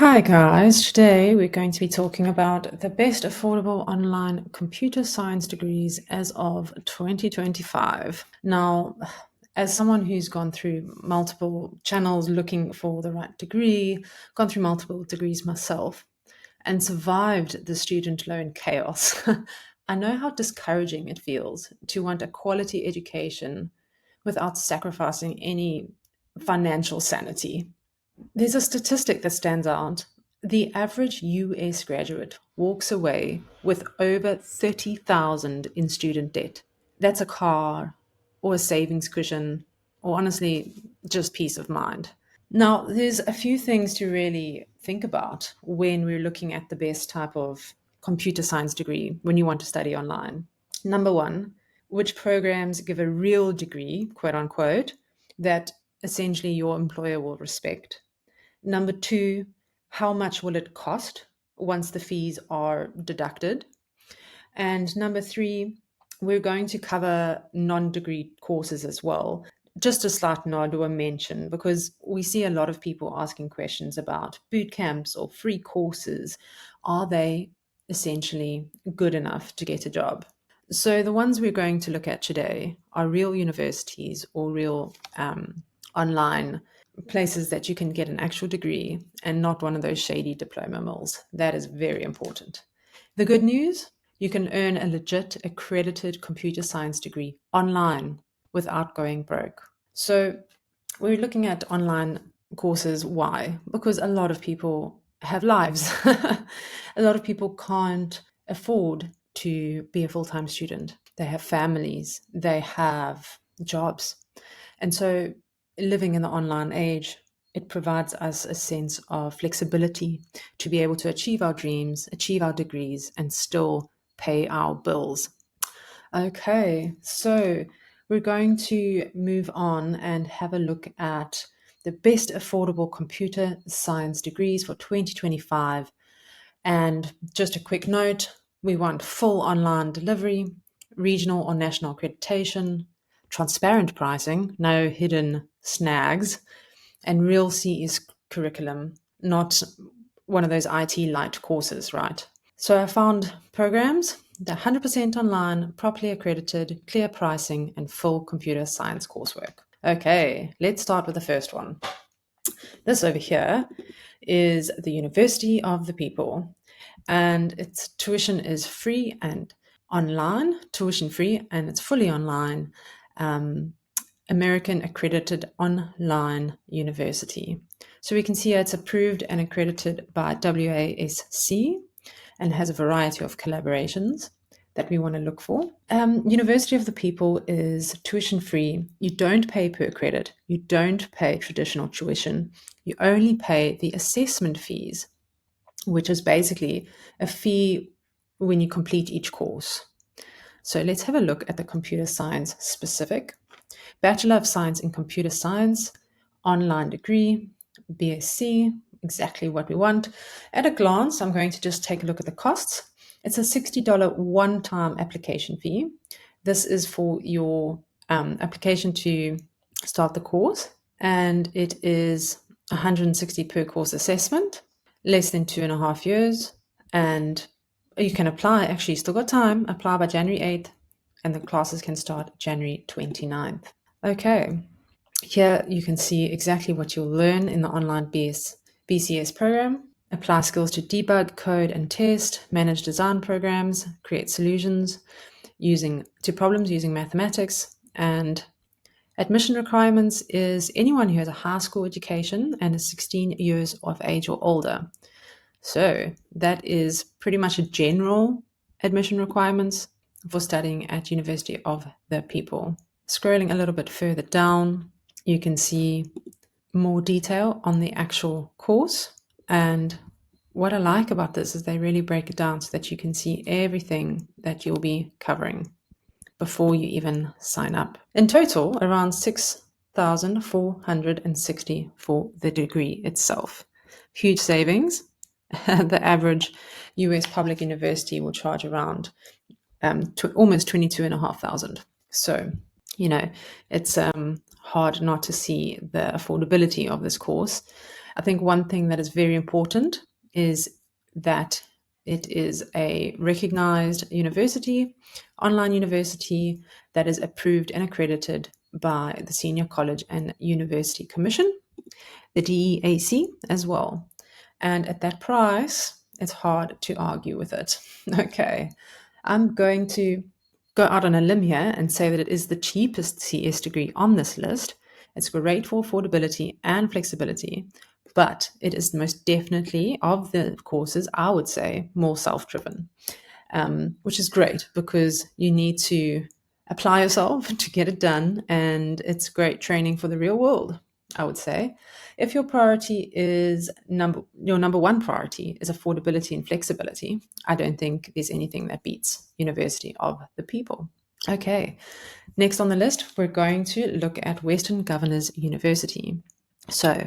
Hi guys, today we're going to be talking about the best affordable online computer science degrees as of 2025. Now, as someone who's gone through multiple channels looking for the right degree, gone through multiple degrees myself, and survived the student loan chaos, I know how discouraging it feels to want a quality education without sacrificing any financial sanity. There's a statistic that stands out. The average US graduate walks away with over 30,000 in student debt. That's a car or a savings cushion or honestly just peace of mind. Now, there's a few things to really think about when we're looking at the best type of computer science degree when you want to study online. Number one, which programs give a real degree, quote unquote, that essentially your employer will respect. Number two, how much will it cost once the fees are deducted? And number three, we're going to cover non-degree courses as well. Just a slight nod or a mention, because we see a lot of people asking questions about bootcamps or free courses. Are they essentially good enough to get a job? So the ones we're going to look at today are real universities or real online places that you can get an actual degree and not one of those shady diploma mills. That is very important. The good news, you can earn a legit accredited computer science degree online without going broke. So we're looking at online courses. Why? Because a lot of people have lives. A lot of people can't afford to be a full-time student. They have families, they have jobs. And so living in the online age, it provides us a sense of flexibility to be able to achieve our dreams, achieve our degrees, and still pay our bills. Okay, so we're going to move on and have a look at the best affordable computer science degrees for 2025. And just a quick note, we want full online delivery, regional or national accreditation, transparent pricing, no hidden snags, and real CES curriculum, not one of those IT light courses, right? So I found programs that 100% online, properly accredited, clear pricing, and full computer science coursework. Okay, let's start with the first one. This over here is the University of the People, and its tuition is free and online, tuition free, and it's fully online. American Accredited Online University. So we can see it's approved and accredited by WASC and has a variety of collaborations that we want to look for. University of the People is tuition free. You don't pay per credit. You don't pay traditional tuition. You only pay the assessment fees, which is basically a fee when you complete each course. So let's have a look at the computer science specific. Bachelor of Science in Computer Science, online degree, BSc, exactly what we want. At a glance, I'm going to just take a look at the costs. It's a $60 one-time application fee. This is for your application to start the course, and it is $160 per course assessment, less than 2.5 years, and you can apply, actually still got time, apply by January 8th, and the classes can start January 29th. Okay, here you can see exactly what you'll learn in the online BCS program. Apply skills to debug, code, and test, manage design programs, create solutions to problems using mathematics, and admission requirements is anyone who has a high school education and is 16 years of age or older. So that is pretty much a general admission requirements for studying at University of the People. Scrolling a little bit further down, you can see more detail on the actual course. And what I like about this is they really break it down so that you can see everything that you'll be covering before you even sign up. In total, around $6,460 for the degree itself. Huge savings. The average US public university will charge around almost $22,500. So, it's hard not to see the affordability of this course. I think one thing that is very important is that it is a recognized university, online university that is approved and accredited by the Senior College and University Commission, the DEAC as well. And at that price, it's hard to argue with it. Okay, I'm going to go out on a limb here and say that it is the cheapest CS degree on this list. It's great for affordability and flexibility, but it is most definitely, of the courses, I would say, more self-driven, which is great because you need to apply yourself to get it done, and it's great training for the real world, I would say. If your priority is your number one priority is affordability and flexibility, I don't think there's anything that beats University of the People. Okay, next on the list, we're going to look at Western Governors University. So,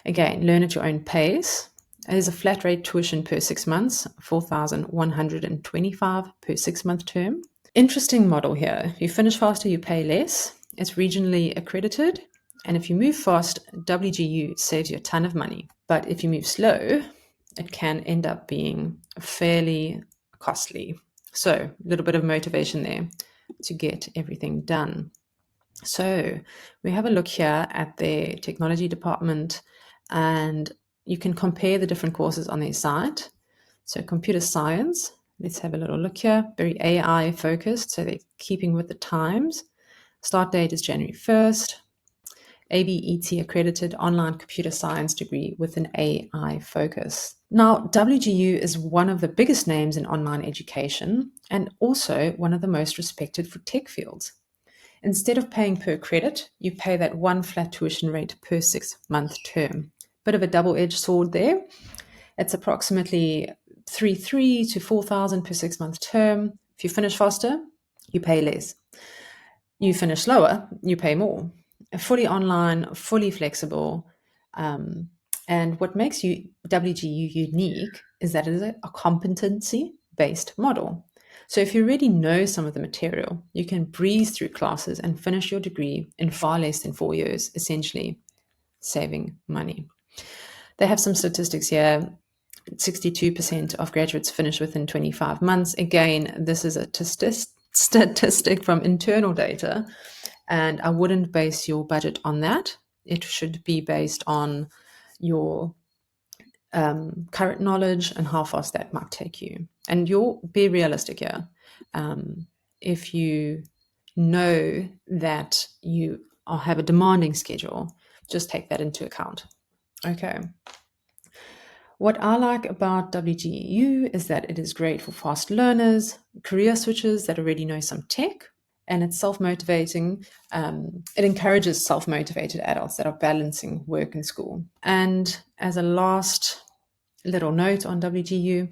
again, learn at your own pace. There's a flat rate tuition per 6 months, $4,125 per 6-month term. Interesting model here. If you finish faster, you pay less. It's regionally accredited. And if you move fast, WGU saves you a ton of money. But if you move slow, it can end up being fairly costly. So a little bit of motivation there to get everything done. So we have a look here at their technology department, and you can compare the different courses on their site. So computer science, let's have a little look here, very AI focused, so they're keeping with the times. Start date is January 1st. ABET accredited online computer science degree with an AI focus. Now, WGU is one of the biggest names in online education and also one of the most respected for tech fields. Instead of paying per credit, you pay that one flat tuition rate per 6-month term. Bit of a double-edged sword there. It's approximately $3,300 to $4,000 per 6-month term. If you finish faster, you pay less. You finish slower, you pay more. Fully online, fully flexible. And what makes WGU unique is that it is a competency-based model. So if you already know some of the material, you can breeze through classes and finish your degree in far less than 4 years, essentially saving money. They have some statistics here. 62% of graduates finish within 25 months. Again, this is a statistic from internal data, and I wouldn't base your budget on that. It should be based on your current knowledge and how fast that might take you. And you'll be realistic here. If you know that you have a demanding schedule, just take that into account. Okay. What I like about WGU is that it is great for fast learners, career switchers that already know some tech, and it's self-motivating. It encourages self-motivated adults that are balancing work and school. And as a last little note on WGU,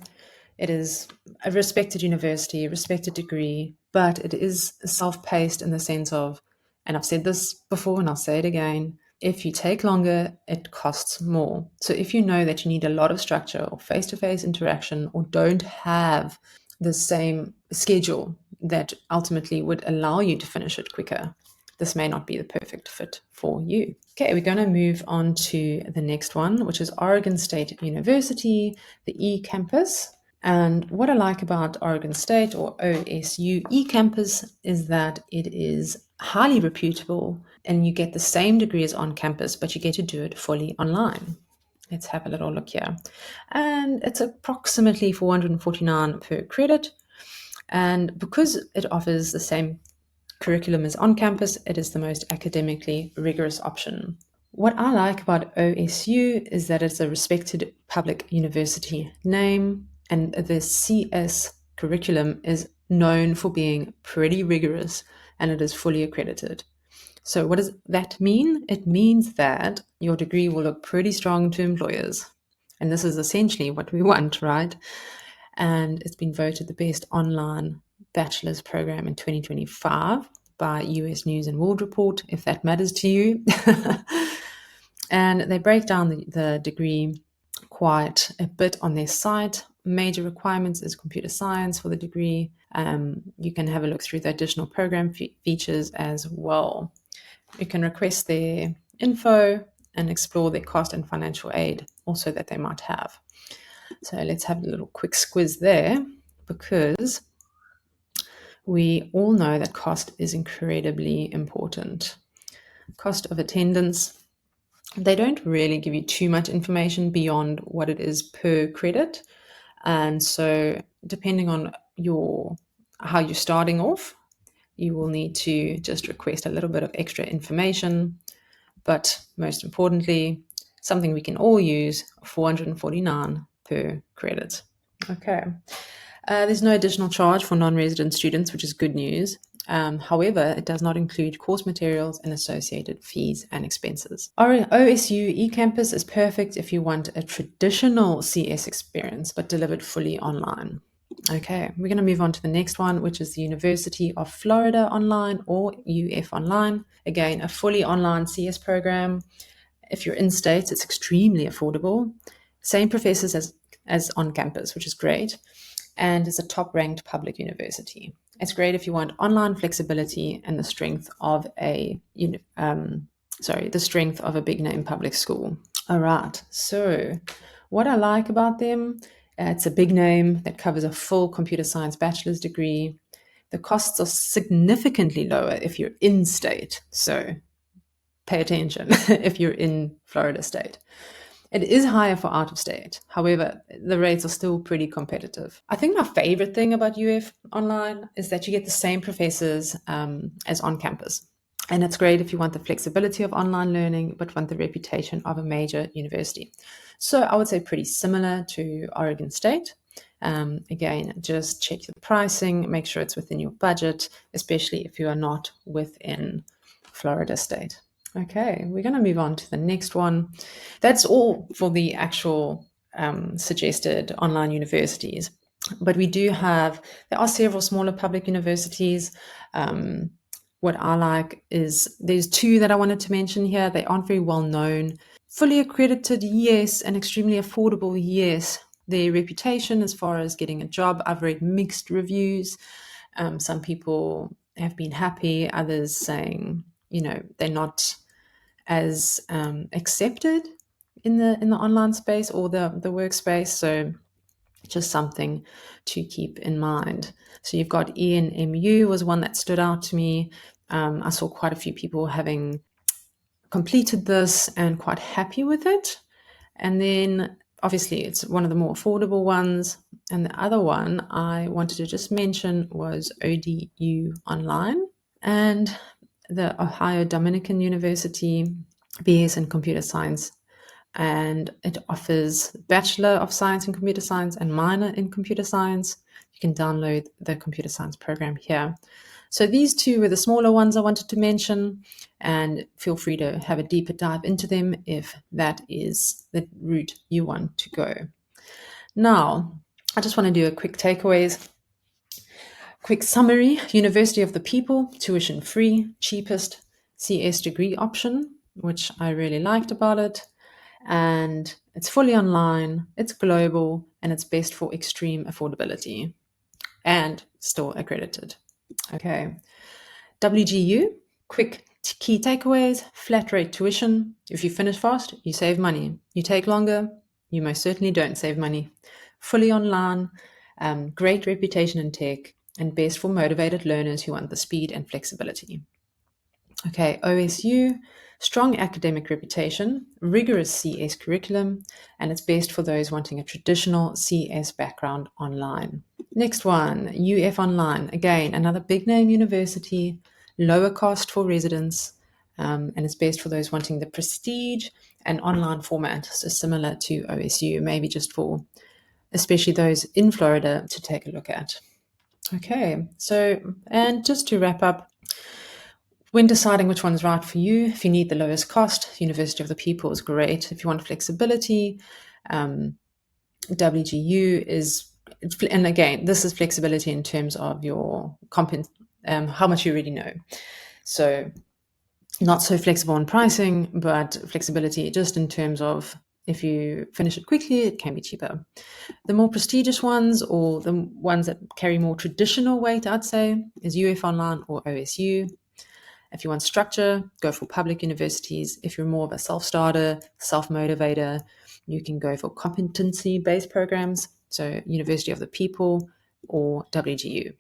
it is a respected university, a respected degree, but it is self-paced in the sense of, and I've said this before and I'll say it again, if you take longer, it costs more. So if you know that you need a lot of structure or face-to-face interaction or don't have the same schedule that ultimately would allow you to finish it quicker, this may not be the perfect fit for you. Okay, we're going to move on to the next one, which is Oregon State University, the E-Campus. And what I like about Oregon State, or OSU eCampus, is that it is highly reputable and you get the same degree as on campus, but you get to do it fully online. Let's have a little look here. And it's approximately $449 per credit. And because it offers the same curriculum as on campus, it is the most academically rigorous option. What I like about OSU is that it's a respected public university name, and the CS curriculum is known for being pretty rigorous, and it is fully accredited. So what does that mean? It means that your degree will look pretty strong to employers. And this is essentially what we want, right? And it's been voted the best online bachelor's program in 2025 by US News and World Report, if that matters to you. And they break down the degree quite a bit on their site. Major requirements is computer science for the degree. You can have a look through the additional program features as well. You can request their info and explore their cost and financial aid also that they might have. So let's have a little quick squiz there, because we all know that cost is incredibly important. Cost of attendance, they don't really give you too much information beyond what it is per credit. And so depending on how you're starting off, you will need to just request a little bit of extra information. But most importantly, something we can all use, $449 per credit. Okay. There's no additional charge for non-resident students, which is good news. However, it does not include course materials and associated fees and expenses. OSU eCampus is perfect if you want a traditional CS experience, but delivered fully online. Okay, we're going to move on to the next one, which is the University of Florida Online, or UF Online. Again, a fully online CS program. If you're in state, it's extremely affordable. Same professors as on campus, which is great. And it's a top-ranked public university. It's great if you want online flexibility and the strength of a big-name public school. All right. So, what I like about them, it's a big name that covers a full computer science bachelor's degree. The costs are significantly lower if you're in state. So, pay attention if you're in Florida state. It is higher for out of state. However, the rates are still pretty competitive. I think my favorite thing about UF Online is that you get the same professors as on campus. And it's great if you want the flexibility of online learning, but want the reputation of a major university. So I would say pretty similar to Oregon State. Again, just check the pricing, make sure it's within your budget, especially if you are not within Florida State. Okay, we're going to move on to the next one. That's all for the actual suggested online universities. But there are several smaller public universities. What I like is there's two that I wanted to mention here. They aren't very well known. Fully accredited, yes, and extremely affordable, yes. Their reputation as far as getting a job, I've read mixed reviews. Some people have been happy, others saying, they're not as accepted in the online space or the workspace. So just something to keep in mind. So you've got ENMU was one that stood out to me. I saw quite a few people having completed this and quite happy with it. And then obviously it's one of the more affordable ones. And the other one I wanted to just mention was ODU Online and the Ohio Dominican University, BS in Computer Science. And it offers Bachelor of Science in Computer Science and minor in Computer Science. You can download the computer science program here. So these two were the smaller ones I wanted to mention, and feel free to have a deeper dive into them if that is the route you want to go. Now, I just want to do a quick takeaways. Quick summary: University of the People, tuition free, cheapest CS degree option, which I really liked about it. And it's fully online, it's global, and it's best for extreme affordability and still accredited. Okay. WGU, quick key takeaways: flat rate tuition. If you finish fast, you save money. You take longer, you most certainly don't save money. Fully online, great reputation in tech, and best for motivated learners who want the speed and flexibility. Okay, OSU, strong academic reputation, rigorous CS curriculum, and it's best for those wanting a traditional CS background online. Next one, UF Online. Again, another big name university, lower cost for residents, and it's best for those wanting the prestige and online format, so similar to OSU, maybe just for especially those in Florida to take a look at. Okay, so, and just to wrap up, when deciding which one's right for you, if you need the lowest cost, University of the People is great. If you want flexibility, WGU is, and again, this is flexibility in terms of your how much you already know. So not so flexible in pricing, but flexibility just in terms of if you finish it quickly, it can be cheaper. The more prestigious ones, or the ones that carry more traditional weight, I'd say, is UF Online or OSU. If you want structure, go for public universities. If you're more of a self-starter, self-motivator, you can go for competency-based programs, so University of the People or WGU.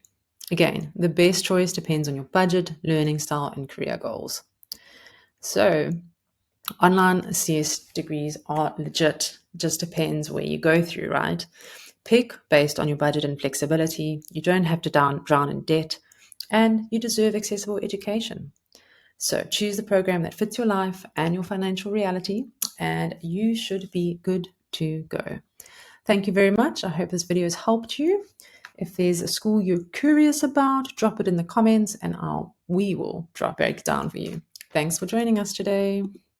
Again, the best choice depends on your budget, learning style, and career goals. So, online CS degrees are legit, just depends where you go through, right? Pick based on your budget and flexibility. You don't have to drown in debt, and you deserve accessible education. So choose the program that fits your life and your financial reality, and you should be good to go. Thank you very much. I hope this video has helped you. If there's a school you're curious about, drop it in the comments and we will break it down for you. Thanks for joining us today.